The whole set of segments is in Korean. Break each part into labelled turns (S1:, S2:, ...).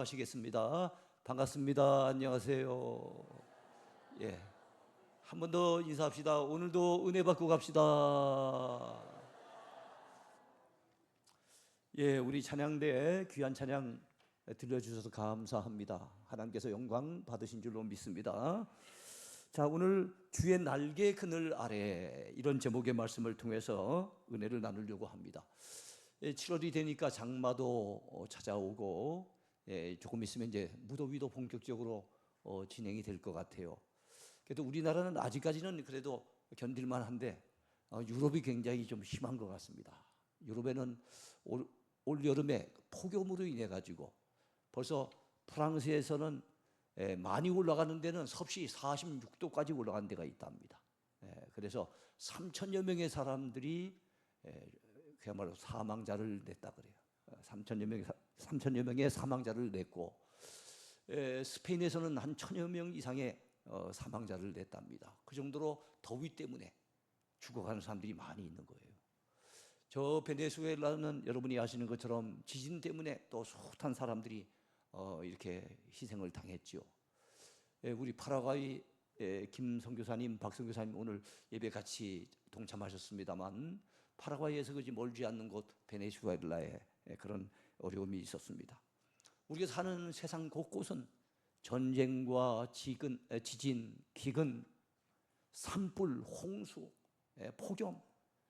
S1: 하시겠습니다. 반갑습니다. 안녕하세요. 예. 한 번 더 인사합시다. 오늘도 은혜 받고 갑시다. 예, 우리 찬양대 귀한 찬양 들려주셔서 감사합니다. 하나님께서 영광 받으신 줄로 믿습니다. 자, 오늘 주의 날개 그늘 아래 이런 제목의 말씀을 통해서 은혜를 나누려고 합니다. 7월이 되니까 장마도 찾아오고 조금 있으면 이제 무더위도 본격적으로 진행이 될 것 같아요. 그래도 우리나라는 아직까지는 그래도 견딜만 한데 유럽이 굉장히 좀 심한 것 같습니다. 유럽에는 올 여름에 폭염으로 인해 가지고 벌써 프랑스에서는 많이 올라가는 데는 섭씨 46도까지 올라간 데가 있답니다. 그래서 3천여 명의 사람들이 그야말로 사망자를 냈다 그래요. 3천여 명의 사망자를 냈고, 스페인에서는 한 1,000여 명 이상의 사망자를 냈답니다. 그 정도로 더위 때문에 죽어가는 사람들이 많이 있는 거예요. 저 베네수엘라는 여러분이 아시는 것처럼 지진 때문에 또 숱한 사람들이 이렇게 희생을 당했죠. 우리 파라과이 김 선교사님, 박 선교사님 오늘 예배 같이 동참하셨습니다만 파라과이에서 그지 멀지 않는 곳 베네수엘라에 그런 어려움이 있었습니다. 우리가 사는 세상 곳곳은 전쟁과 지진, 기근, 산불, 홍수, 폭염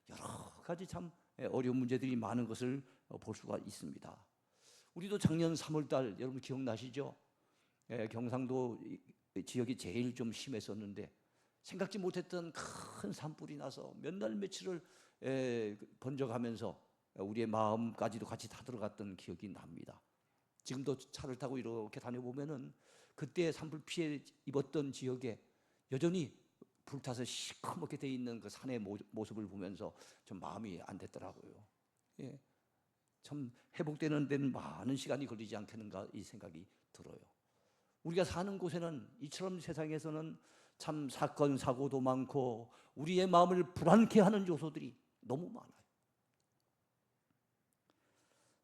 S1: 여러 가지 참 어려운 문제들이 많은 것을 볼 수가 있습니다. 우리도 작년 3월달 여러분 기억나시죠? 경상도 지역이 제일 좀 심했었는데 생각지 못했던 큰 산불이 나서 몇 날 며칠을 번져가면서 우리의 마음까지도 같이 다 들어갔던 기억이 납니다. 지금도 차를 타고 이렇게 다녀보면은 그때 산불 피해 입었던 지역에 여전히 불타서 시커멓게 돼 있는 그 산의 모습을 보면서 좀 마음이 안 됐더라고요. 참 회복되는 데는 많은 시간이 걸리지 않겠는가 이 생각이 들어요. 우리가 사는 곳에는 이처럼 세상에서는 참 사건 사고도 많고 우리의 마음을 불안케 하는 요소들이 너무 많아요.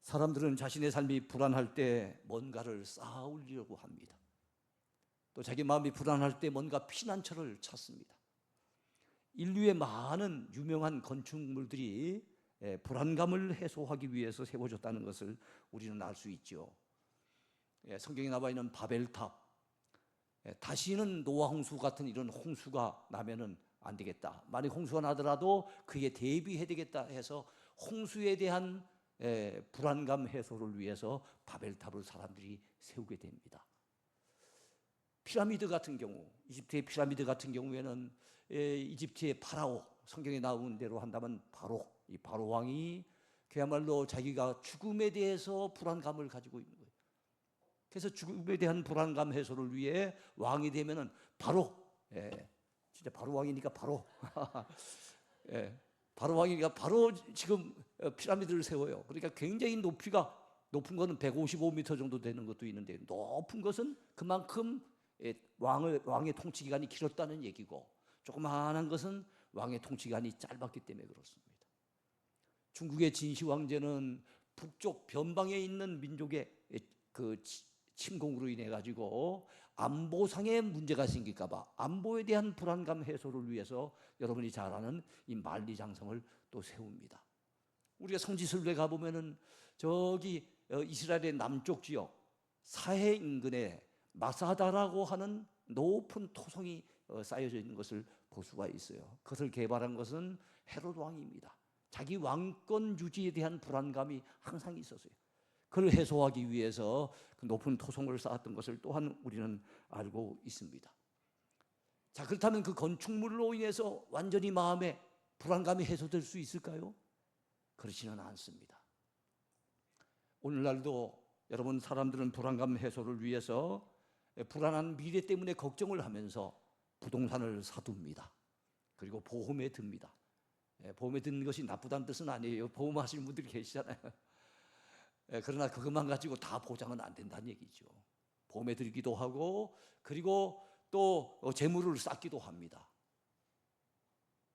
S1: 사람들은 자신의 삶이 불안할 때 뭔가를 쌓으려고 합니다. 또 자기 마음이 불안할 때 뭔가 피난처를 찾습니다. 인류의 많은 유명한 건축물들이 불안감을 해소하기 위해서 세워졌다는 것을 우리는 알 수 있죠. 성경에 나와 있는 바벨탑, 다시는 노아 홍수 같은 이런 홍수가 나면은 안 되겠다. 만약 홍수가 나더라도 그에 대비해야 되겠다 해서 홍수에 대한 불안감 해소를 위해서 바벨탑을 사람들이 세우게 됩니다. 피라미드 같은 경우, 이집트의 피라미드 같은 경우에는 이집트의 파라오, 성경에 나온 대로 한다면 이 바로 왕이 그야말로 자기가 죽음에 대해서 불안감을 가지고 있는 거예요. 그래서 죽음에 대한 불안감 해소를 위해 왕이 되면은 진짜 바로 왕이니까 바로 왕이니까 바로 지금 피라미드를 세워요. 그러니까 굉장히 높은 거는 155m 정도 되는 것도 있는데 높은 것은 그만큼 왕의 통치 기간이 길었다는 얘기고 조그마한 것은 왕의 통치 기간이 짧았기 때문에 그렇습니다. 중국의 진시 황제는 북쪽 변방에 있는 민족의 그 침공으로 인해 가지고 안보상의 문제가 생길까 봐 안보에 대한 불안감 해소를 위해서 여러분이 잘 아는 이 만리장성을 또 세웁니다. 우리가 성지순례 가보면은 저기 이스라엘의 남쪽 지역 사해 인근에 마사다라고 하는 높은 토성이 쌓여져 있는 것을 볼 수가 있어요. 그것을 개발한 것은 헤롯 왕입니다. 자기 왕권 유지에 대한 불안감이 항상 있었어요. 그걸 해소하기 위해서 그 높은 토성을 쌓았던 것을 또한 우리는 알고 있습니다. 자, 그렇다면 그 건축물로 인해서 완전히 마음의 불안감이 해소될 수 있을까요? 그렇지는 않습니다. 오늘날도 여러분 사람들은 불안감 해소를 위해서 불안한 미래 때문에 걱정을 하면서 부동산을 사둡니다. 그리고 보험에 듭니다. 보험에 드는 것이 나쁘다는 뜻은 아니에요. 보험하시는 분들이 계시잖아요. 그러나 그것만 가지고 다 보장은 안 된다는 얘기죠. 보험에 들기도 하고 그리고 또 재물을 쌓기도 합니다.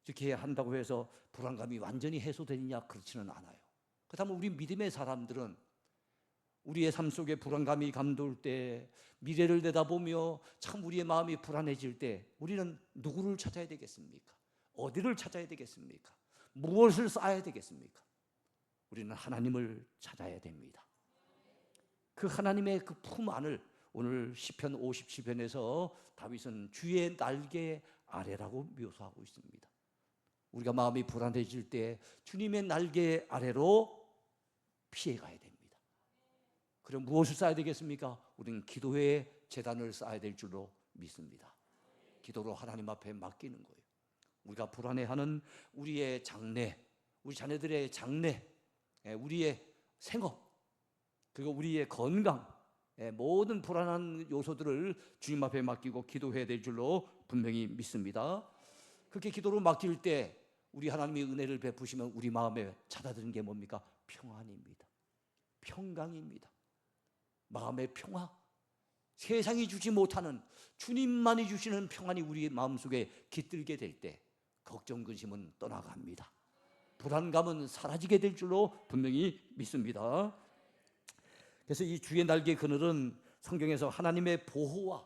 S1: 이렇게 한다고 해서 불안감이 완전히 해소되느냐? 그렇지는 않아요. 그렇다면 우리 믿음의 사람들은 우리의 삶 속에 불안감이 감돌 때, 미래를 내다보며 참 우리의 마음이 불안해질 때 우리는 누구를 찾아야 되겠습니까? 어디를 찾아야 되겠습니까? 무엇을 쌓아야 되겠습니까? 우리는 하나님을 찾아야 됩니다. 그 하나님의 그 품 안을 오늘 시편 57편에서 다윗은 주의 날개 아래라고 묘사하고 있습니다. 우리가 마음이 불안해질 때 주님의 날개 아래로 피해가야 됩니다. 그럼 무엇을 쌓아야 되겠습니까? 우리는 기도의 재단을 쌓아야 될 줄로 믿습니다. 기도로 하나님 앞에 맡기는 거예요. 우리가 불안해하는 우리의 장래, 우리 자녀들의 장래, 우리의 생업, 그리고 우리의 건강, 모든 불안한 요소들을 주님 앞에 맡기고 기도해야 될 줄로 분명히 믿습니다. 그렇게 기도로 맡길 때 우리 하나님의 은혜를 베푸시면 우리 마음에 찾아드는 게 뭡니까? 평안입니다. 평강입니다. 마음의 평화, 세상이 주지 못하는 주님만이 주시는 평안이 우리의 마음속에 깃들게 될 때 걱정, 근심은 떠나갑니다. 불안감은 사라지게 될 줄로 분명히 믿습니다. 그래서 이 주의 날개 그늘은 성경에서 하나님의 보호와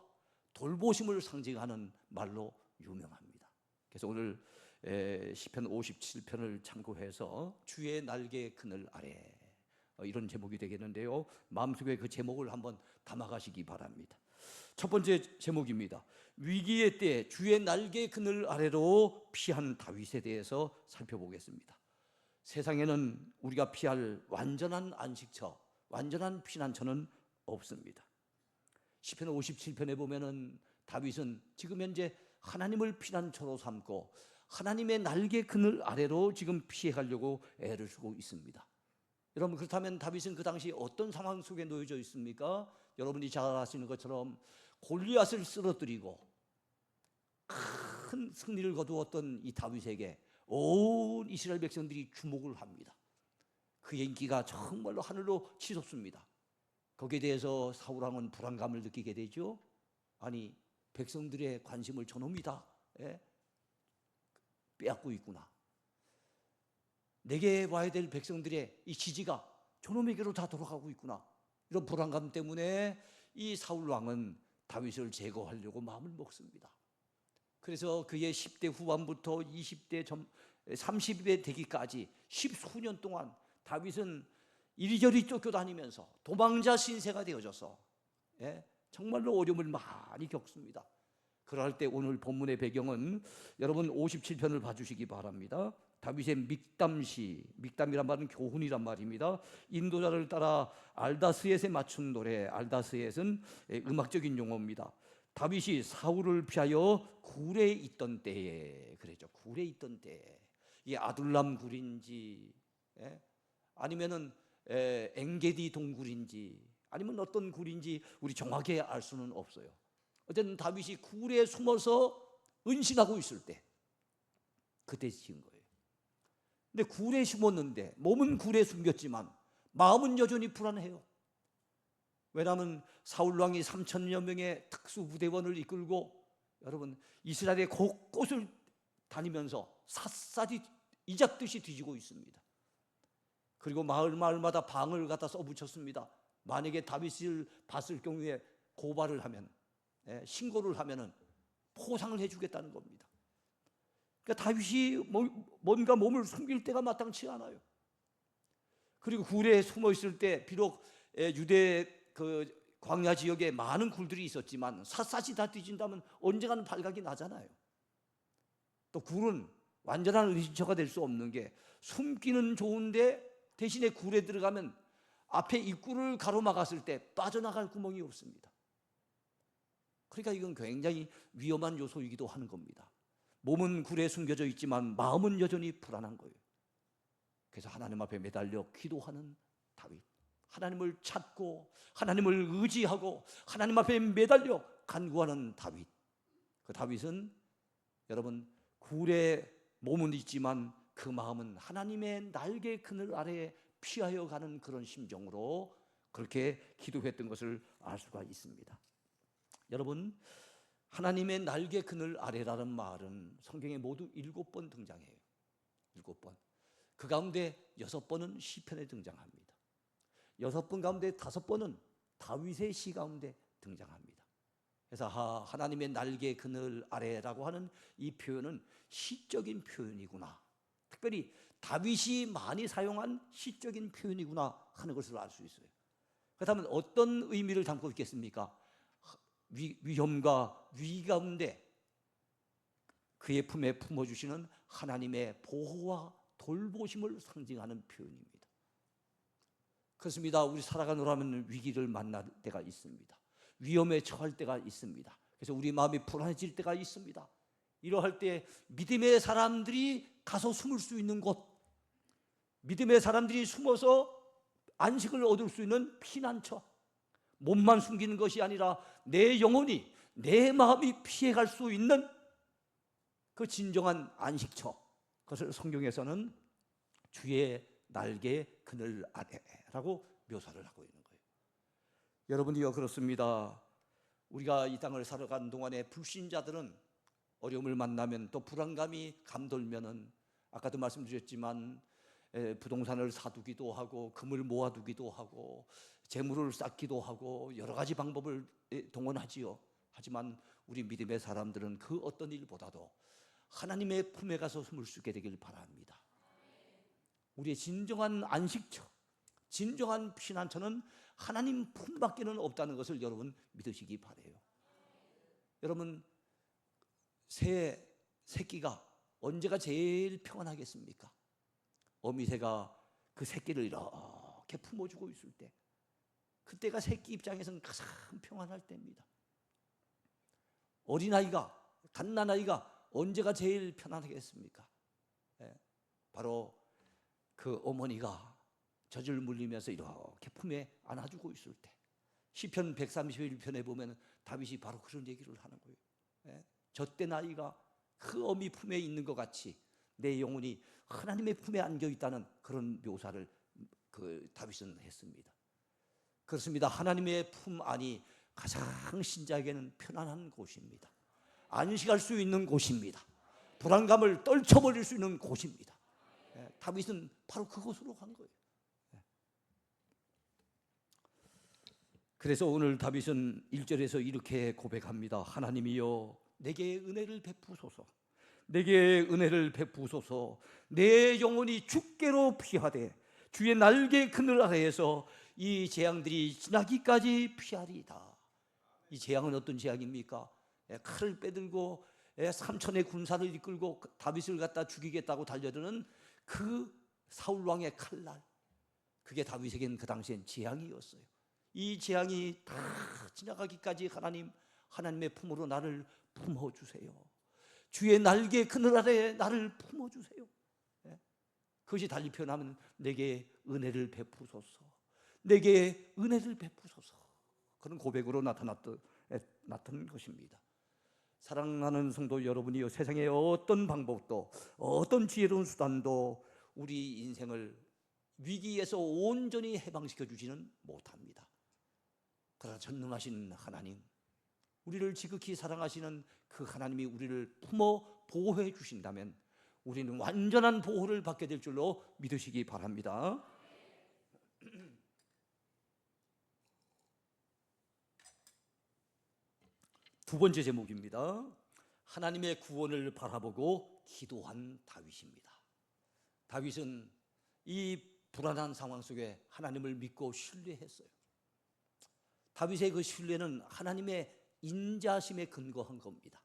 S1: 돌보심을 상징하는 말로 유명합니다. 그래서 오늘 시편 57편을 참고해서 주의 날개 그늘 아래, 이런 제목이 되겠는데요, 마음속에 그 제목을 한번 담아가시기 바랍니다. 첫 번째 제목입니다. 위기의 때 주의 날개 그늘 아래로 피한 다윗에 대해서 살펴보겠습니다. 세상에는 우리가 피할 완전한 안식처, 완전한 피난처는 없습니다. 시편 57편에 보면은 다윗은 지금 현재 하나님을 피난처로 삼고 하나님의 날개 그늘 아래로 지금 피해가려고 애를 쓰고 있습니다. 여러분, 그렇다면 다윗은 그 당시 어떤 상황 속에 놓여져 있습니까? 여러분이 잘 아시는 것처럼 골리앗을 쓰러뜨리고 큰 승리를 거두었던 이 다윗에게 온 이스라엘 백성들이 주목을 합니다. 그의 인기가 정말로 하늘로 치솟습니다. 거기에 대해서 사울왕은 불안감을 느끼게 되죠. 아니, 백성들의 관심을 저놈이 다 빼앗고 있구나. 내게 와야 될 백성들의 이 지지가 저놈에게로 다 돌아가고 있구나. 이런 불안감 때문에 이 사울왕은 다윗을 제거하려고 마음을 먹습니다. 그래서 그의 10대 후반부터 20대 30대 되기까지 10수년 동안 다윗은 이리저리 쫓겨다니면서 도망자 신세가 되어져서 정말로 어려움을 많이 겪습니다. 그럴 때 오늘 본문의 배경은 여러분 57편을 봐주시기 바랍니다. 다윗의 믹담시, 믹담이란 말은 교훈이란 말입니다. 인도자를 따라 알다스옅에 맞춘 노래, 알다스옅은 음악적인 용어입니다. 다윗이 사울을 피하여 굴에 있던 때에, 그랬죠. 굴에 있던 때에, 이게 아둘람 굴인지 아니면은 엥게디 동굴인지 아니면 어떤 굴인지 우리 정확히 알 수는 없어요. 어쨌든 다윗이 굴에 숨어서 은신하고 있을 때 그때 지은 거예요. 근데 굴에 숨었는데 몸은 굴에 숨겼지만 마음은 여전히 불안해요. 왜냐하면 사울왕이 3천여 명의 특수부대원을 이끌고 여러분 이스라엘의 곳곳을 다니면서 샅샅이 이잡듯이 뒤지고 있습니다. 그리고 마을마다 방을 갖다 써붙였습니다. 만약에 다윗을 봤을 경우에 고발을 하면, 신고를 하면은 포상을 해주겠다는 겁니다. 그러니까 다윗이 뭔가 몸을 숨길 때가 마땅치 않아요. 그리고 굴에 숨어 있을 때 비록 유대 그 광야 지역에 많은 굴들이 있었지만 샅샅이 다 뒤진다면 언젠가는 발각이 나잖아요. 또 굴은 완전한 의지처가 될 수 없는 게 숨기는 좋은데 대신에 굴에 들어가면 앞에 입구를 가로막았을 때 빠져나갈 구멍이 없습니다. 그러니까 이건 굉장히 위험한 요소이기도 하는 겁니다. 몸은 굴에 숨겨져 있지만 마음은 여전히 불안한 거예요. 그래서 하나님 앞에 매달려 기도하는 다윗, 하나님을 찾고 하나님을 의지하고 하나님 앞에 매달려 간구하는 다윗. 그 다윗은 여러분 굴에 몸은 있지만 그 마음은 하나님의 날개 그늘 아래에 피하여 가는 그런 심정으로 그렇게 기도했던 것을 알 수가 있습니다. 여러분, 하나님의 날개 그늘 아래라는 말은 성경에 모두 7번 등장해요. 7번. 그 가운데 6번은 시편에 등장합니다. 6번 가운데 5번은 다윗의 시 가운데 등장합니다. 그래서 하나님의 날개 그늘 아래라고 하는 이 표현은 시적인 표현이구나, 특별히 다윗이 많이 사용한 시적인 표현이구나 하는 것을 알 수 있어요. 그렇다면 어떤 의미를 담고 있겠습니까? 위험과 위기 가운데 그의 품에 품어주시는 하나님의 보호와 돌보심을 상징하는 표현입니다. 그렇습니다. 우리 살아가노라면 위기를 만날 때가 있습니다. 위험에 처할 때가 있습니다. 그래서 우리 마음이 불안해질 때가 있습니다. 이러할 때 믿음의 사람들이 가서 숨을 수 있는 곳, 믿음의 사람들이 숨어서 안식을 얻을 수 있는 피난처, 몸만 숨기는 것이 아니라 내 영혼이, 내 마음이 피해갈 수 있는 그 진정한 안식처, 그것을 성경에서는 주의 날개 그늘 아래라고 묘사를 하고 있는 거예요. 여러분이요, 그렇습니다. 우리가 이 땅을 살아가는 동안에 불신자들은 어려움을 만나면, 또 불안감이 감돌면은, 아까도 말씀드렸지만 부동산을 사두기도 하고 금을 모아두기도 하고 재물을 쌓기도 하고 여러 가지 방법을 동원하지요. 하지만 우리 믿음의 사람들은 그 어떤 일보다도 하나님의 품에 가서 숨을 수 있게 되길 바랍니다. 우리의 진정한 안식처, 진정한 피난처는 하나님 품밖에는 없다는 것을 여러분 믿으시기 바라요. 여러분, 새끼가 언제가 제일 평안하겠습니까? 어미새가 그 새끼를 이렇게 품어주고 있을 때, 그때가 새끼 입장에서는 가장 평안할 때입니다. 어린아이가, 갓난아이가 언제가 제일 편안하겠습니까? 바로 그 어머니가 젖을 물리면서 이렇게 품에 안아주고 있을 때, 시편 131편에 보면 다윗이 바로 그런 얘기를 하는 거예요. 젖된 아이가 그 어미 품에 있는 것 같이 내 영혼이 하나님의 품에 안겨 있다는 그런 묘사를 그 다윗은 했습니다. 그렇습니다. 하나님의 품 안이 가장 신자에게는 편안한 곳입니다. 안식할 수 있는 곳입니다. 불안감을 떨쳐버릴 수 있는 곳입니다. 다윗은 바로 그곳으로 간 거예요. 그래서 오늘 다윗은 1절에서 이렇게 고백합니다. 하나님이여, 내게 은혜를 베푸소서. 내게 은혜를 베푸소서. 내 영혼이 주께로 피하되 주의 날개 그늘 아래에서 이 재앙들이 지나기까지 피하리이다. 이 재앙은 어떤 재앙입니까? 칼을 빼들고 삼천의 군사를 이끌고 다윗을 갖다 죽이겠다고 달려드는 그 사울왕의 칼날, 그게 다윗에게는 그 당시엔 재앙이었어요. 이 재앙이 다 지나가기까지 하나님의 품으로 나를 품어주세요. 주의 날개 그늘 아래에 나를 품어주세요. 그것이 달리 표현하면 내게 은혜를 베푸소서, 내게 은혜를 베푸소서, 그런 고백으로 나타난 것입니다. 사랑하는 성도 여러분이요, 세상의 어떤 방법도, 어떤 지혜로운 수단도 우리 인생을 위기에서 온전히 해방시켜 주지는 못합니다. 그러나 전능하신 하나님, 우리를 지극히 사랑하시는 그 하나님이 우리를 품어 보호해 주신다면 우리는 완전한 보호를 받게 될 줄로 믿으시기 바랍니다. 두 번째 제목입니다. 하나님의 구원을 바라보고 기도한 다윗입니다. 다윗은 이 불안한 상황 속에 하나님을 믿고 신뢰했어요. 다윗의 그 신뢰는 하나님의 인자심에 근거한 겁니다.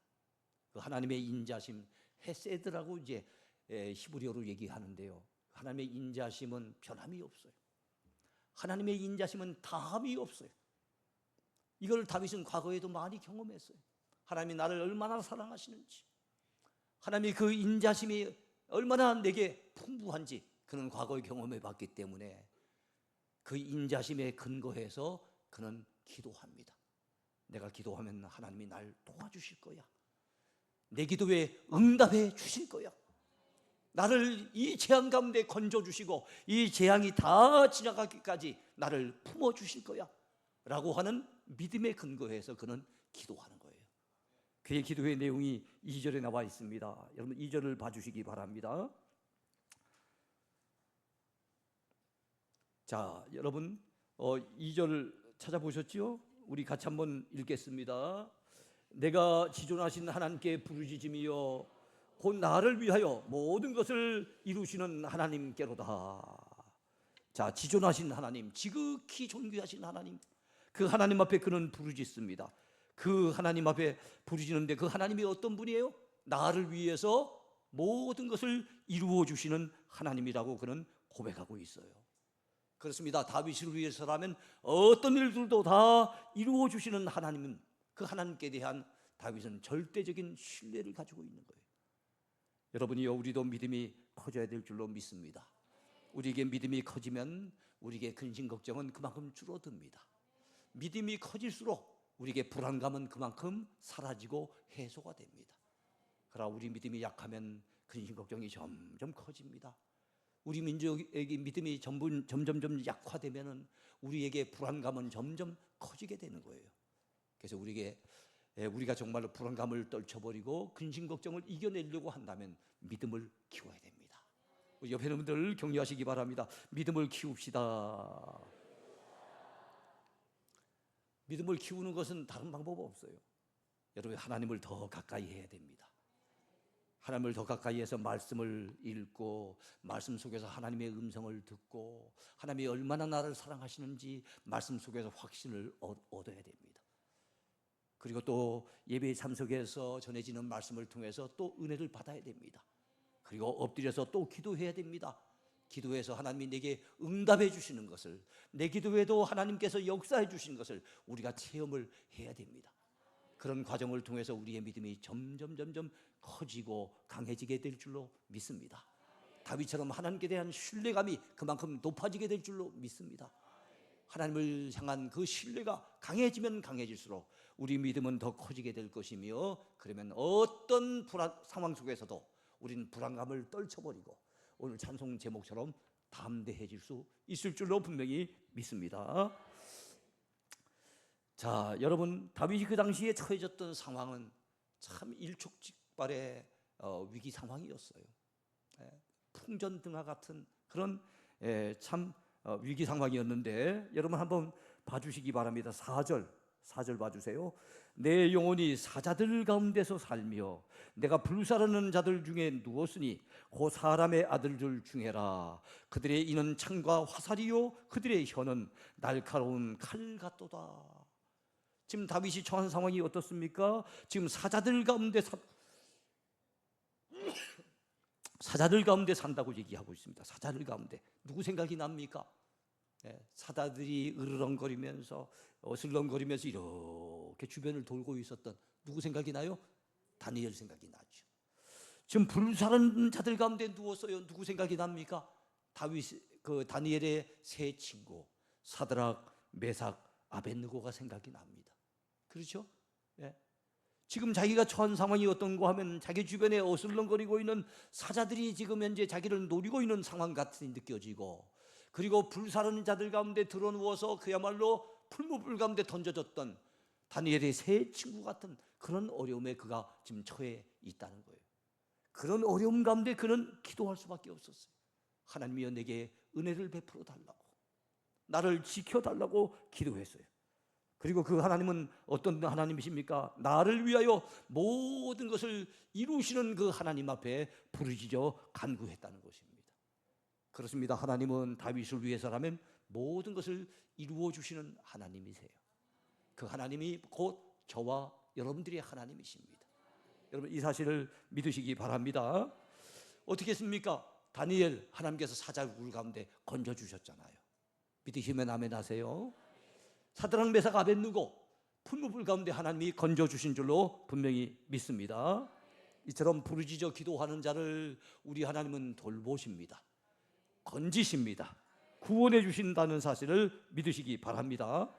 S1: 그 하나님의 인자심, 헤세드라고 이제 히브리어로 얘기하는데요. 하나님의 인자심은 변함이 없어요. 하나님의 인자심은 다함이 없어요. 이걸 다윗은 과거에도 많이 경험했어요. 하나님이 나를 얼마나 사랑하시는지, 하나님이 그 인자심이 얼마나 내게 풍부한지 그는 과거에 경험해 봤기 때문에 그 인자심에 근거해서 그는 기도합니다. 내가 기도하면 하나님이 날 도와주실 거야. 내 기도에 응답해 주실 거야. 나를 이 재앙 가운데 건져주시고 이 재앙이 다 지나가기까지 나를 품어주실 거야 라고 하는 믿음에 근거해서 그는 기도하는 거예요. 그의 기도의 내용이 2절에 나와 있습니다. 여러분 2절을 봐주시기 바랍니다. 자, 여러분 2절 찾아보셨죠? 우리 같이 한번 읽겠습니다. 내가 지존하신 하나님께 부르짖으며 곧 나를 위하여 모든 것을 이루시는 하나님께로다. 자, 지존하신 하나님, 지극히 존귀하신 하나님, 그 하나님 앞에 그는 부르짖습니다. 그 하나님 앞에 부르짖는데 그 하나님이 어떤 분이에요? 나를 위해서 모든 것을 이루어 주시는 하나님이라고 그는 고백하고 있어요. 그렇습니다. 다윗을 위해서라면 어떤 일들도 다 이루어 주시는 하나님, 그 하나님께 대한 다윗은 절대적인 신뢰를 가지고 있는 거예요. 여러분이요, 우리도 믿음이 커져야 될 줄로 믿습니다. 우리에게 믿음이 커지면 우리에게 근심 걱정은 그만큼 줄어듭니다. 믿음이 커질수록 우리에게 불안감은 그만큼 사라지고 해소가 됩니다. 그러나 우리 믿음이 약하면 근심 걱정이 점점 커집니다. 우리 민족에게 믿음이 점점 약화되면 우리에게 불안감은 점점 커지게 되는 거예요. 그래서 우리가 정말로 불안감을 떨쳐버리고 근심 걱정을 이겨내려고 한다면 믿음을 키워야 됩니다. 우리 옆에 있는 분들 격려하시기 바랍니다. 믿음을 키웁시다. 믿음을 키우는 것은 다른 방법 없어요. 여러분, 하나님을 더 가까이 해야 됩니다. 하나님을 더 가까이 해서 말씀을 읽고 말씀 속에서 하나님의 음성을 듣고 하나님이 얼마나 나를 사랑하시는지 말씀 속에서 확신을 얻어야 됩니다. 그리고 또 예배에 참석해서 전해지는 말씀을 통해서 또 은혜를 받아야 됩니다. 그리고 엎드려서 또 기도해야 됩니다. 기도해서 하나님이 내게 응답해 주시는 것을, 내 기도에도 하나님께서 역사해 주시는 것을 우리가 체험을 해야 됩니다. 그런 과정을 통해서 우리의 믿음이 점점 커지고 강해지게 될 줄로 믿습니다. 다윗처럼 하나님께 대한 신뢰감이 그만큼 높아지게 될 줄로 믿습니다. 하나님을 향한 그 신뢰가 강해지면 강해질수록 우리 믿음은 더 커지게 될 것이며, 그러면 어떤 상황 속에서도 우리는 불안감을 떨쳐버리고 오늘 찬송 제목처럼 담대해질 수 있을 줄로 분명히 믿습니다. 자, 여러분, 다윗이 그 당시에 처해졌던 상황은 참 일촉즉발의 위기 상황이었어요. 풍전등화 같은 그런 참 위기 상황이었는데, 여러분 한번 봐주시기 바랍니다. 4절 봐주세요. 내 영혼이 사자들 가운데서 살며 내가 불사르는 자들 중에 누웠으니 곧 사람의 아들들 중에라. 그들의 이는 창과 화살이요 그들의 혀는 날카로운 칼 같도다. 지금 다윗이 처한 상황이 어떻습니까? 지금 사자들 가운데 산다고 얘기하고 있습니다. 사자들 가운데 누구 생각이 납니까? 사자들이 으르렁거리면서 어슬렁거리면서 이렇게 주변을 돌고 있었던 누구 생각이 나요? 다니엘 생각이 나죠. 지금 불사른 자들 가운데 누웠어요. 누구 생각이 납니까? 다니엘의 세 친구 사드락, 메삭, 아벳느고가 생각이 납니다. 그렇죠? 지금 자기가 처한 상황이 어떤가 하면 자기 주변에 어슬렁거리고 있는 사자들이 지금 현재 자기를 노리고 있는 상황 같이 느껴지고, 그리고 불사르는 자들 가운데 드러누워서 그야말로 풀무불 가운데 던져졌던 다니엘의 세 친구 같은 그런 어려움에 그가 지금 처해 있다는 거예요. 그런 어려움 가운데 그는 기도할 수밖에 없었어요. 하나님이여 내게 은혜를 베풀어 달라고, 나를 지켜달라고 기도했어요. 그리고 그 하나님은 어떤 하나님이십니까? 나를 위하여 모든 것을 이루시는 그 하나님 앞에 부르짖어 간구했다는 것입니다. 그렇습니다. 하나님은 다윗을 위해서라면 모든 것을 이루어 주시는 하나님이세요. 그 하나님이 곧 저와 여러분들의 하나님이십니다. 여러분, 이 사실을 믿으시기 바랍니다. 어떻게 했습니까? 다니엘 하나님께서 사자굴 가운데 건져주셨잖아요. 믿으시면 아멘 하세요. 사드락, 메삭, 아벳느고 풀무불 가운데 하나님이 건져주신 줄로 분명히 믿습니다. 이처럼 부르짖어 기도하는 자를 우리 하나님은 돌보십니다. 건지십니다. 구원해 주신다는 사실을 믿으시기 바랍니다.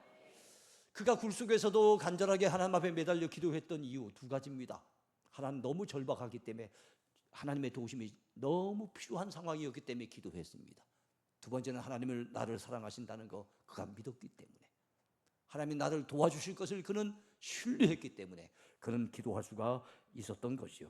S1: 그가 굴 속에서도 간절하게 하나님 앞에 매달려 기도했던 이유 두 가지입니다. 하나는 너무 절박하기 때문에 하나님의 도우심이 너무 필요한 상황이었기 때문에 기도했습니다. 두 번째는 하나님을 나를 사랑하신다는 거 그가 믿었기 때문에, 하나님이 나를 도와주실 것을 그는 신뢰했기 때문에 그는 기도할 수가 있었던 것이요.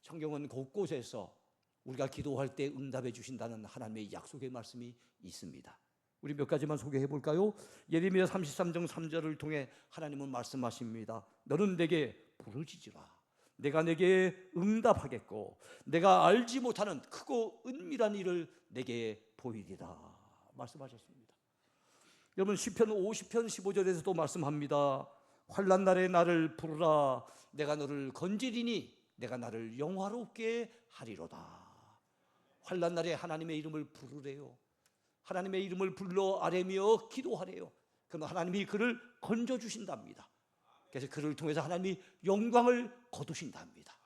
S1: 성경은 곳곳에서 우리가 기도할 때 응답해 주신다는 하나님의 약속의 말씀이 있습니다. 우리 몇 가지만 소개해 볼까요? 예레미야 33장 3절을 통해 하나님은 말씀하십니다. 너는 내게 부르짖으라. 내가 내게 응답하겠고 내가 알지 못하는 크고 은밀한 일을 내게 보이리라 말씀하셨습니다. 여러분 시편 50편 15절에서도 말씀합니다. 환난 날에 나를 부르라. 내가 너를 건지리니 내가 나를 영화롭게 하리로다. 환난 날에 하나님의 이름을 부르래요. 하나님의 이름을 불러 아뢰며 기도하래요. 그럼 하나님이 그를 건져주신답니다. 그래서 그를 통해서 하나님이 영광을 거두신답니다.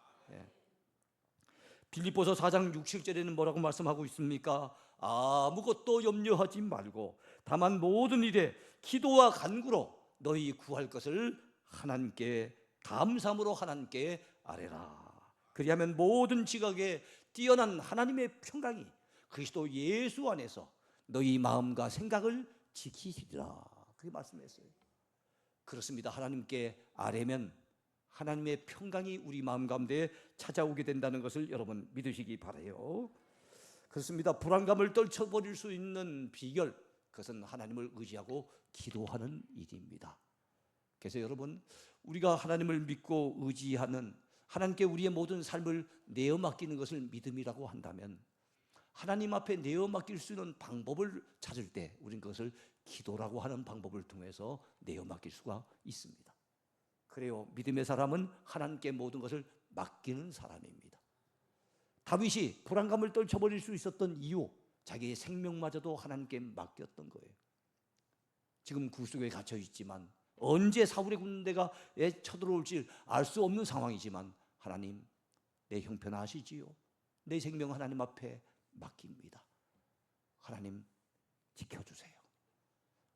S1: 빌립보서 4장 6, 7절에는 뭐라고 말씀하고 있습니까? 아무것도 염려하지 말고 다만 모든 일에 기도와 간구로 너희 구할 것을 하나님께 감사함으로 하나님께 아뢰라. 그리하면 모든 지각에 뛰어난 하나님의 평강이 그리스도 예수 안에서 너희 마음과 생각을 지키시리라. 그렇게 말씀했어요. 그렇습니다. 하나님께 아뢰면 하나님의 평강이 우리 마음 가운데 찾아오게 된다는 것을 여러분 믿으시기 바라요. 그렇습니다. 불안감을 떨쳐버릴 수 있는 비결, 그것은 하나님을 의지하고 기도하는 일입니다. 그래서 여러분 우리가 하나님을 믿고 의지하는, 하나님께 우리의 모든 삶을 내어 맡기는 것을 믿음이라고 한다면 하나님 앞에 내어 맡길 수 있는 방법을 찾을 때 우리는 그것을 기도라고 하는 방법을 통해서 내어 맡길 수가 있습니다. 그래요. 믿음의 사람은 하나님께 모든 것을 맡기는 사람입니다. 다윗이 불안감을 떨쳐버릴 수 있었던 이유, 자기의 생명마저도 하나님께 맡겼던 거예요. 지금 굴속에 갇혀 있지만 언제 사울의 군대가 쳐들어올지 알 수 없는 상황이지만 하나님, 내 형편하시지요. 내 생명 하나님 앞에 맡깁니다. 하나님 지켜주세요.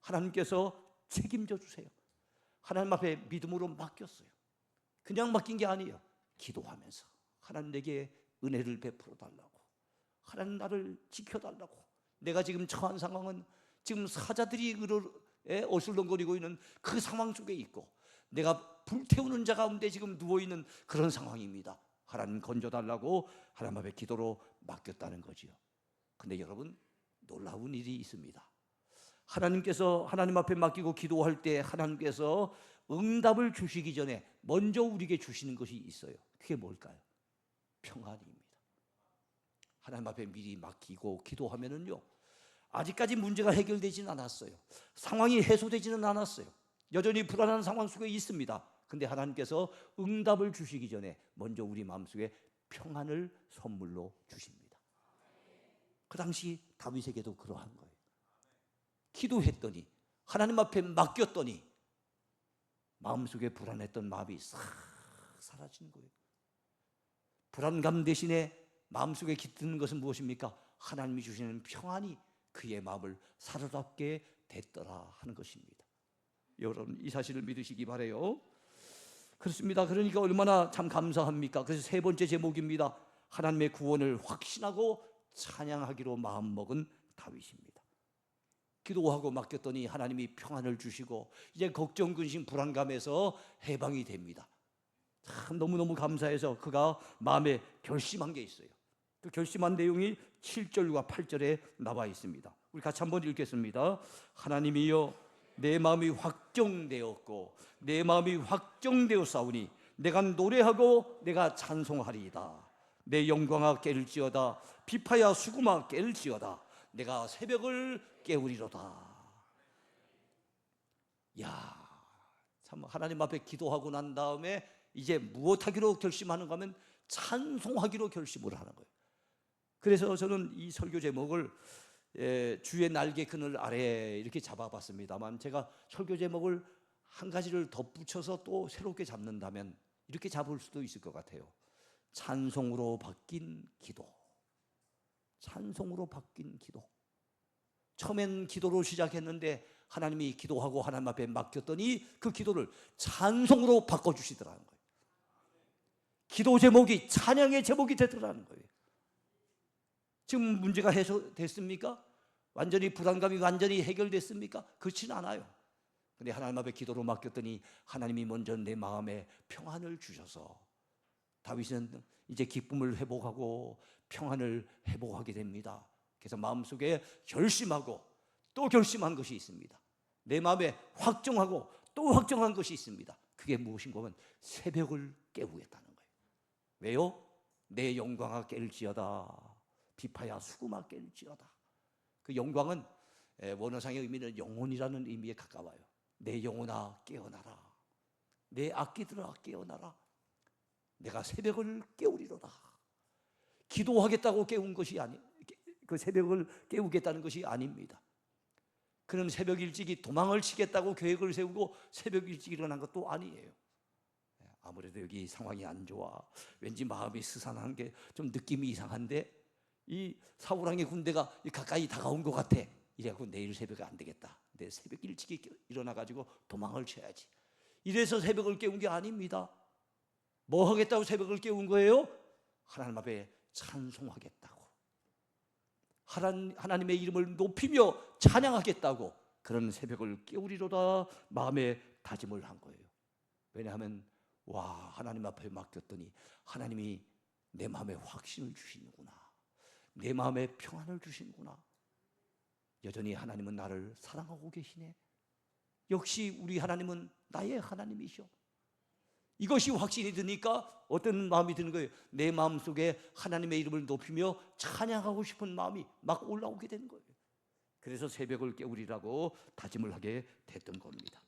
S1: 하나님께서 책임져 주세요. 하나님 앞에 믿음으로 맡겼어요. 그냥 맡긴 게 아니에요. 기도하면서 하나님 내게 은혜를 베풀어 달라고, 하나님 나를 지켜달라고. 내가 지금 처한 상황은 지금 사자들이 어슬렁거리고 있는 그 상황 속에 있고 내가 불태우는 자 가운데 지금 누워있는 그런 상황입니다. 하나님 건져달라고 하나님 앞에 기도로 맡겼다는 거지요. 근데 여러분 놀라운 일이 있습니다. 하나님께서 하나님 앞에 맡기고 기도할 때 하나님께서 응답을 주시기 전에 먼저 우리에게 주시는 것이 있어요. 그게 뭘까요? 평안입니다. 하나님 앞에 미리 맡기고 기도하면은요, 아직까지 문제가 해결되지는 않았어요. 상황이 해소되지는 않았어요. 여전히 불안한 상황 속에 있습니다. 근데 하나님께서 응답을 주시기 전에 먼저 우리 마음속에 평안을 선물로 주십니다. 그 당시 다윗에게도 그러한 거예요. 기도했더니, 하나님 앞에 맡겼더니 마음속에 불안했던 마음이 싹 사라진 거예요. 불안감 대신에 마음속에 깃드는 것은 무엇입니까? 하나님이 주시는 평안이 그의 마음을 사로잡게 됐더라 하는 것입니다. 여러분 이 사실을 믿으시기 바라요. 그렇습니다. 그러니까 얼마나 참 감사합니까? 그래서 세 번째 제목입니다. 하나님의 구원을 확신하고 찬양하기로 마음먹은 다윗입니다. 기도하고 맡겼더니 하나님이 평안을 주시고 이제 걱정, 근심, 불안감에서 해방이 됩니다. 참 너무너무 감사해서 그가 마음에 결심한 게 있어요. 그 결심한 내용이 7절과 8절에 나와 있습니다. 우리 같이 한번 읽겠습니다. 하나님이여, 내 마음이 확정되었고 내 마음이 확정되었사오니 내가 노래하고 내가 찬송하리이다. 내 영광아 깨를지어다. 비파야 수금아 깨를지어다. 내가 새벽을 깨우리로다. 야, 참 하나님 앞에 기도하고 난 다음에 이제 무엇하기로 결심하는가 하면 찬송하기로 결심을 하는 거예요. 그래서 저는 이 설교 제목을 주의 날개 그늘 아래 이렇게 잡아봤습니다만, 제가 설교 제목을 한 가지를 덧붙여서 또 새롭게 잡는다면 이렇게 잡을 수도 있을 것 같아요. 찬송으로 바뀐 기도. 찬송으로 바뀐 기도. 처음엔 기도로 시작했는데 하나님이 기도하고 하나님 앞에 맡겼더니 그 기도를 찬송으로 바꿔주시더라는 거예요. 기도 제목이 찬양의 제목이 되더라는 거예요. 지금 문제가 해소됐습니까? 완전히 불안감이 완전히 해결됐습니까? 그렇지는 않아요. 근데 하나님 앞에 기도로 맡겼더니 하나님이 먼저 내 마음에 평안을 주셔서 다윗은 이제 기쁨을 회복하고 평안을 회복하게 됩니다. 그래서 마음속에 결심하고 또 결심한 것이 있습니다. 내 마음에 확정하고 또 확정한 것이 있습니다. 그게 무엇인가 하면 새벽을 깨우겠다는 거예요. 왜요? 내 영광아 깰지어다. 비파야 수금아 깰지어다. 그 영광은 원어상의 의미는 영혼이라는 의미에 가까워요. 내 영혼아 깨어나라. 내 악기들아 깨어나라. 내가 새벽을 깨우리로다. 기도하겠다고 깨운 것이 그 새벽을 깨우겠다는 것이 아닙니다. 그는 새벽 일찍이 도망을 치겠다고 계획을 세우고 새벽 일찍 일어난 것도 아니에요. 아무래도 여기 상황이 안 좋아. 왠지 마음이 스산한 게 좀 느낌이 이상한데 이 사울왕의 군대가 가까이 다가온 것 같아. 이래갖고 내일 새벽에 안 되겠다. 내 새벽 일찍이 일어나가지고 도망을 쳐야지. 이래서 새벽을 깨운 게 아닙니다. 뭐 하겠다고 새벽을 깨운 거예요? 하나님 앞에 찬송하겠다고, 하나님의 이름을 높이며 찬양하겠다고 그런 새벽을 깨우리로다 마음에 다짐을 한 거예요. 왜냐하면 하나님 앞에 맡겼더니 하나님이 내 마음에 확신을 주시는구나, 내 마음에 평안을 주시는구나. 여전히 하나님은 나를 사랑하고 계시네. 역시 우리 하나님은 나의 하나님이셔. 이것이 확신이 드니까 어떤 마음이 드는 거예요? 내 마음속에 하나님의 이름을 높이며 찬양하고 싶은 마음이 막 올라오게 되는 거예요. 그래서 새벽을 깨우리라고 다짐을 하게 됐던 겁니다.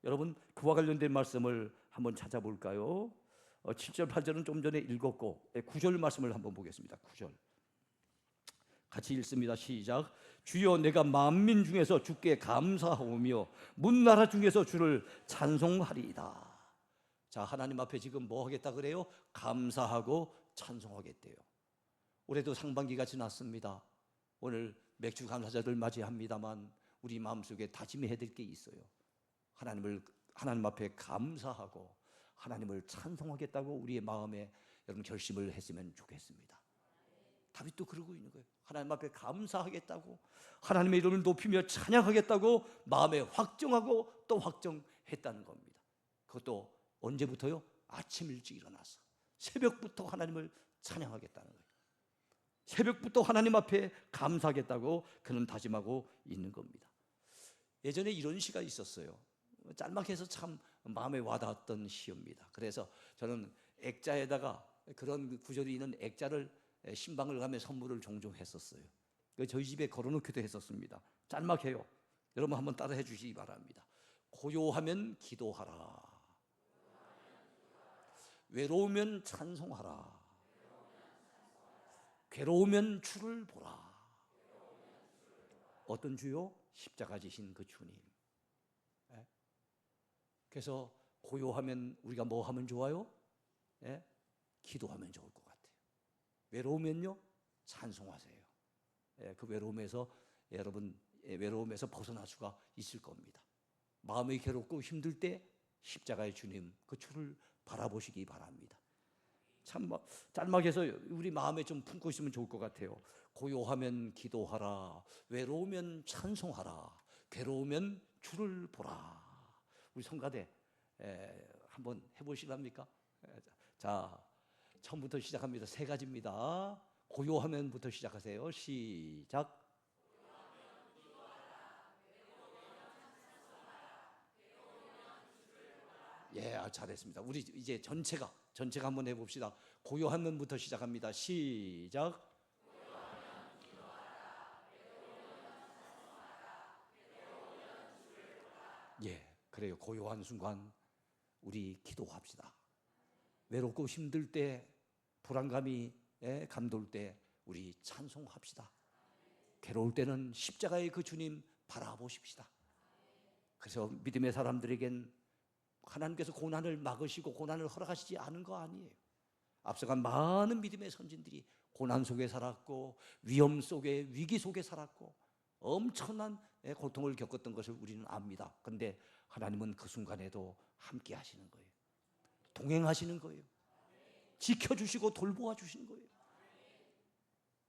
S1: 여러분, 그와 관련된 말씀을 한번 찾아볼까요? 7절 8절은 좀 전에 읽었고 9절 말씀을 한번 보겠습니다. 9절 같이 읽습니다. 시작. 주여, 내가 만민 중에서 주께 감사하오며 문나라 중에서 주를 찬송하리이다. 자, 하나님 앞에 지금 뭐 하겠다 그래요? 감사하고 찬송하겠대요. 올해도 상반기가 지났습니다. 오늘 맥주 감사절을 맞이합니다만 우리 마음속에 다짐해야 될 게 있어요. 하나님 앞에 감사하고 하나님을 찬송하겠다고 우리의 마음에 여러분 결심을 했으면 좋겠습니다. 다윗도 그러고 있는 거예요. 하나님 앞에 감사하겠다고, 하나님의 이름을 높이며 찬양하겠다고 마음에 확정하고 또 확정했다는 겁니다. 그것도 언제부터요? 아침 일찍 일어나서 새벽부터 하나님을 찬양하겠다는 거예요. 새벽부터 하나님 앞에 감사하겠다고 그는 다짐하고 있는 겁니다. 예전에 이런 시가 있었어요. 짤막해서 참 마음에 와닿았던 시입니다. 그래서 저는 액자에다가 그런 구절이 있는 액자를 신방을 가며 선물을 종종 했었어요. 저희 집에 걸어놓기도 했었습니다. 짤막해요. 여러분 한번 따라해 주시기 바랍니다. 고요하면 기도하라. 외로우면 찬송하라. 괴로우면 주를 보라. 어떤 주요? 십자가 지신 그 주님. 그래서 고요하면 우리가 뭐 하면 좋아요? 기도하면 좋을 것 같아요. 외로우면요, 찬송하세요. 그 외로움에서 여러분 외로움에서 벗어날 수가 있을 겁니다. 마음이 괴롭고 힘들 때 십자가의 주님 그 주를 바라보시기 바랍니다. 참 짤막해서 우리 마음에 좀 품고 있으면 좋을 것 같아요. 고요하면 기도하라. 외로우면 찬송하라. 괴로우면 주를 보라. 우리 성가대 한번 해보시랍니까? 자, 처음부터 시작합니다. 세 가지입니다. 고요하면부터 시작하세요. 시작. 예, 잘했습니다. 우리 이제 전체가 한번 해봅시다. 고요하면부터 시작합니다. 시작. 예, 그래요. 고요한 순간 우리 기도합시다. 외롭고 힘들 때, 불안감이 감돌 때 우리 찬송합시다. 괴로울 때는 십자가의 그 주님 바라보십시다. 그래서 믿음의 사람들에겐 하나님께서 고난을 막으시고 고난을 허락하시지 않은 거 아니에요. 앞서간 많은 믿음의 선진들이 고난 속에 살았고 위험 속에, 위기 속에 살았고 엄청난 고통을 겪었던 것을 우리는 압니다. 그런데 하나님은 그 순간에도 함께 하시는 거예요. 동행하시는 거예요. 지켜주시고 돌보아 주시는 거예요.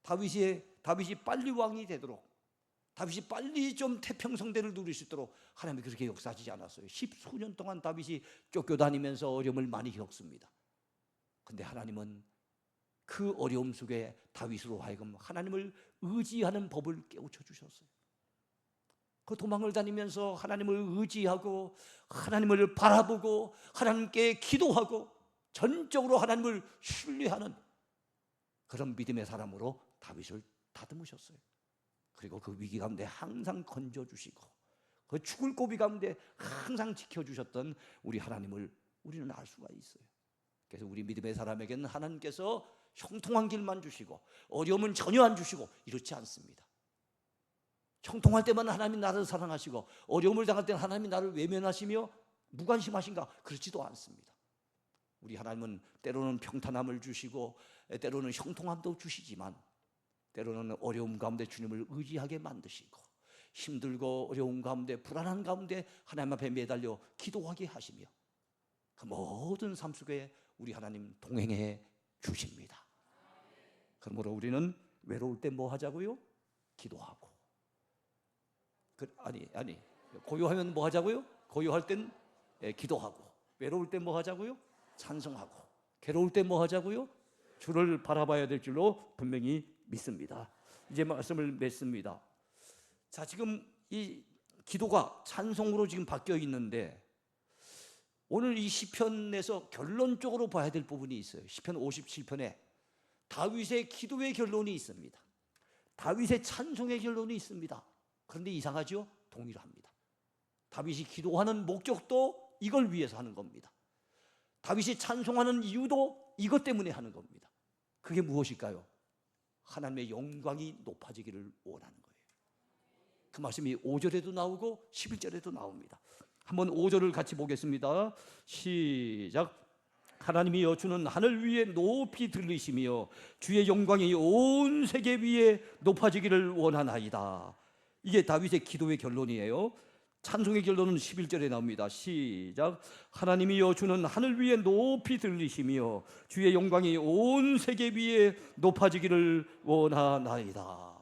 S1: 다윗이 빨리 왕이 되도록, 다윗이 빨리 좀 태평성대를 누릴 수 있도록 하나님이 그렇게 역사하지 않았어요. 10수년 동안 다윗이 쫓겨다니면서 어려움을 많이 겪습니다. 그런데 하나님은 그 어려움 속에 다윗으로 하여금 하나님을 의지하는 법을 깨우쳐 주셨어요. 그 도망을 다니면서 하나님을 의지하고 하나님을 바라보고 하나님께 기도하고 전적으로 하나님을 신뢰하는 그런 믿음의 사람으로 다윗을 다듬으셨어요. 그리고 그 위기 가운데 항상 건져주시고 그 죽을 고비 가운데 항상 지켜주셨던 우리 하나님을 우리는 알 수가 있어요. 그래서 우리 믿음의 사람에게는 하나님께서 형통한 길만 주시고 어려움은 전혀 안 주시고 이렇지 않습니다. 형통할 때만 하나님이 나를 사랑하시고 어려움을 당할 때는 하나님이 나를 외면하시며 무관심하신가? 그렇지도 않습니다. 우리 하나님은 때로는 평탄함을 주시고 때로는 형통함도 주시지만 때로는 어려움 가운데 주님을 의지하게 만드시고 힘들고 어려운 가운데 불안한 가운데 하나님 앞에 매달려 기도하게 하시며 그 모든 삶 속에 우리 하나님 동행해 주십니다. 그러므로 우리는 외로울 때 뭐 하자고요? 기도하고 고요하면 뭐 하자고요? 고요할 땐 기도하고 외로울 때 뭐 하자고요? 찬송하고 괴로울 때 뭐 하자고요? 주를 바라봐야 될 줄로 분명히 믿습니다. 이제 말씀을 맺습니다. 자, 지금 이 기도가 찬송으로 지금 바뀌어 있는데 오늘 이 시편에서 결론적으로 봐야 될 부분이 있어요. 시편 57편에 다윗의 기도의 결론이 있습니다. 다윗의 찬송의 결론이 있습니다. 그런데 이상하죠? 동일합니다. 다윗이 기도하는 목적도 이걸 위해서 하는 겁니다. 다윗이 찬송하는 이유도 이것 때문에 하는 겁니다. 그게 무엇일까요? 하나님의 영광이 높아지기를 원하는 거예요. 그 말씀이 5절에도 나오고 11절에도 나옵니다. 한번 5절을 같이 보겠습니다. 시작. 하나님이여 주는 하늘 위에 높이 들리시며 주의 영광이 온 세계 위에 높아지기를 원하나이다. 이게 다윗의 기도의 결론이에요. 찬송의 결론은 11절에 나옵니다. 시작. 하나님이여 주는 하늘 위에 높이 들리시며 주의 영광이 온 세계 위에 높아지기를 원하나이다.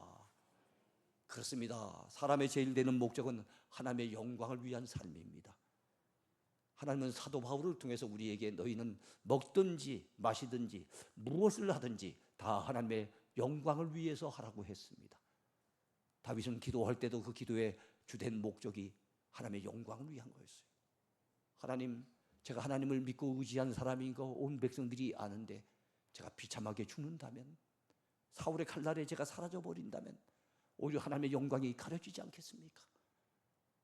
S1: 그렇습니다. 사람의 제일 되는 목적은 하나님의 영광을 위한 삶입니다. 하나님은 사도 바울을 통해서 우리에게 너희는 먹든지 마시든지 무엇을 하든지 다 하나님의 영광을 위해서 하라고 했습니다. 다윗은 기도할 때도 그 기도의 주된 목적이 하나님의 영광을 위한 거였어요. 하나님, 제가 하나님을 믿고 의지한 사람인 거 온 백성들이 아는데 제가 비참하게 죽는다면, 사울의 칼날에 제가 사라져버린다면 오히려 하나님의 영광이 가려지지 않겠습니까?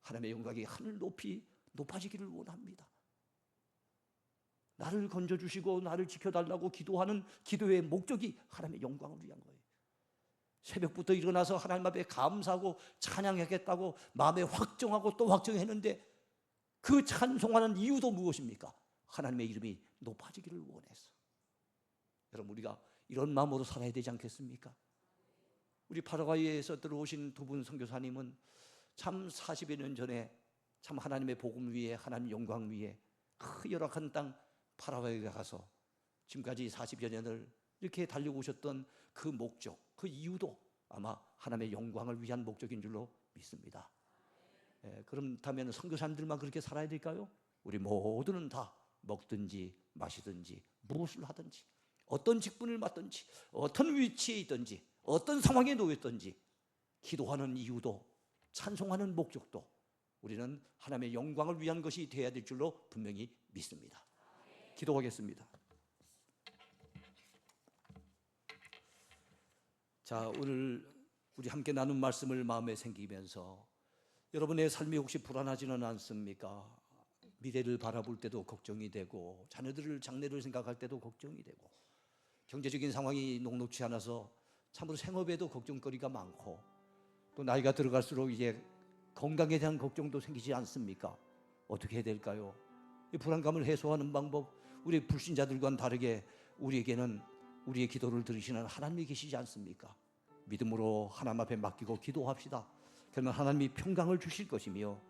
S1: 하나님의 영광이 하늘 높이 높아지기를 원합니다. 나를 건져주시고 나를 지켜달라고 기도하는 기도의 목적이 하나님의 영광을 위한 거예요. 새벽부터 일어나서 하나님 앞에 감사하고 찬양하겠다고 마음에 확정하고 또 확정했는데 그 찬송하는 이유도 무엇입니까? 하나님의 이름이 높아지기를 원해서. 여러분, 우리가 이런 마음으로 살아야 되지 않겠습니까? 우리 파라과이에서 들어오신 두 분 선교사님은 참 40여 년 전에 참 하나님의 복음 위에 하나님 영광 위에 그 열악한 땅 파라과이에 가서 지금까지 40여 년을 이렇게 달려오셨던 그 목적, 그 이유도 아마 하나님의 영광을 위한 목적인 줄로 믿습니다. 그렇다면 선교사님들만 그렇게 살아야 될까요? 우리 모두는 다 먹든지 마시든지 무엇을 하든지 어떤 직분을 맡든지 어떤 위치에 있든지 어떤 상황에 놓였든지 기도하는 이유도 찬송하는 목적도 우리는 하나님의 영광을 위한 것이 되어야 될 줄로 분명히 믿습니다. 기도하겠습니다. 자, 오늘 우리 함께 나눈 말씀을 마음에 생기면서 여러분의 삶이 혹시 불안하지는 않습니까? 미래를 바라볼 때도 걱정이 되고 자녀들을 장래를 생각할 때도 걱정이 되고 경제적인 상황이 녹록지 않아서 참으로 생업에도 걱정거리가 많고 또 나이가 들어갈수록 이제 건강에 대한 걱정도 생기지 않습니까? 어떻게 해야 될까요? 이 불안감을 해소하는 방법, 우리 불신자들과는 다르게 우리에게는 우리의 기도를 들으시는 하나님이 계시지 않습니까? 믿음으로 하나님 앞에 맡기고 기도합시다. 그러면 하나님이 평강을 주실 것이며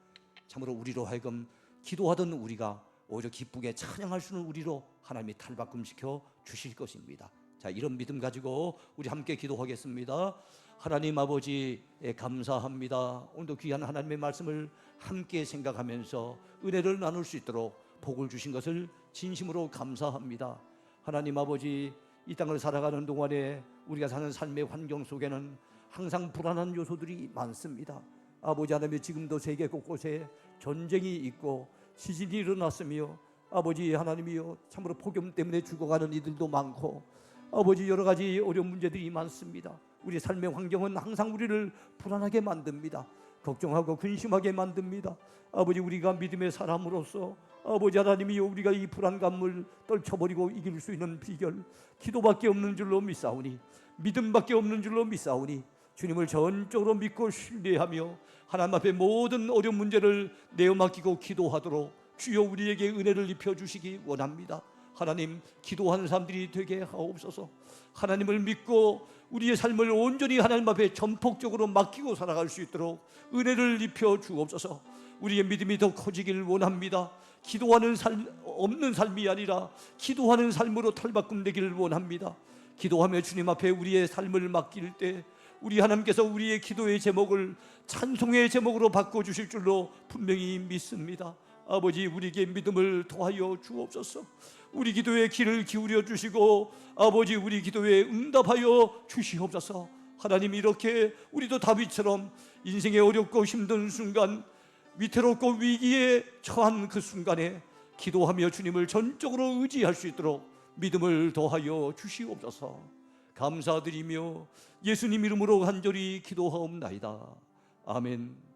S1: 참으로 우리로 하여금 기도하던 우리가 오히려 기쁘게 찬양할 수 있는 우리로 하나님이 탈바꿈시켜 주실 것입니다. 자, 이런 믿음 가지고 우리 함께 기도하겠습니다. 하나님 아버지, 감사합니다. 오늘도 귀한 하나님의 말씀을 함께 생각하면서 은혜를 나눌 수 있도록 복을 주신 것을 진심으로 감사합니다. 하나님 아버지, 이 땅을 살아가는 동안에 우리가 사는 삶의 환경 속에는 항상 불안한 요소들이 많습니다. 아버지 하나님, 지금도 세계 곳곳에 전쟁이 있고 지진이 일어났으며 아버지 하나님이여, 참으로 폭염 때문에 죽어가는 이들도 많고 아버지 여러 가지 어려운 문제들이 많습니다. 우리 삶의 환경은 항상 우리를 불안하게 만듭니다. 걱정하고 근심하게 만듭니다. 아버지, 우리가 믿음의 사람으로서 아버지 하나님이여, 우리가 이 불안감을 떨쳐버리고 이길 수 있는 비결, 기도밖에 없는 줄로 믿사오니, 믿음밖에 없는 줄로 믿사오니, 주님을 전적으로 믿고 신뢰하며 하나님 앞에 모든 어려운 문제를 내어 맡기고 기도하도록 주여 우리에게 은혜를 입혀주시기 원합니다. 하나님, 기도하는 사람들이 되게 하옵소서. 하나님을 믿고 우리의 삶을 온전히 하나님 앞에 전폭적으로 맡기고 살아갈 수 있도록 은혜를 입혀 주옵소서. 우리의 믿음이 더 커지길 원합니다. 기도하는 삶 없는 삶이 아니라 기도하는 삶으로 탈바꿈되기를 원합니다. 기도하며 주님 앞에 우리의 삶을 맡길 때 우리 하나님께서 우리의 기도의 제목을 찬송의 제목으로 바꿔주실 줄로 분명히 믿습니다. 아버지, 우리에게 믿음을 더하여 주옵소서. 우리 기도에 귀를 기울여 주시고 아버지, 우리 기도에 응답하여 주시옵소서. 하나님, 이렇게 우리도 다윗처럼 인생의 어렵고 힘든 순간, 위태롭고 위기에 처한 그 순간에 기도하며 주님을 전적으로 의지할 수 있도록 믿음을 더하여 주시옵소서. 감사드리며 예수님 이름으로 간절히 기도하옵나이다. 아멘.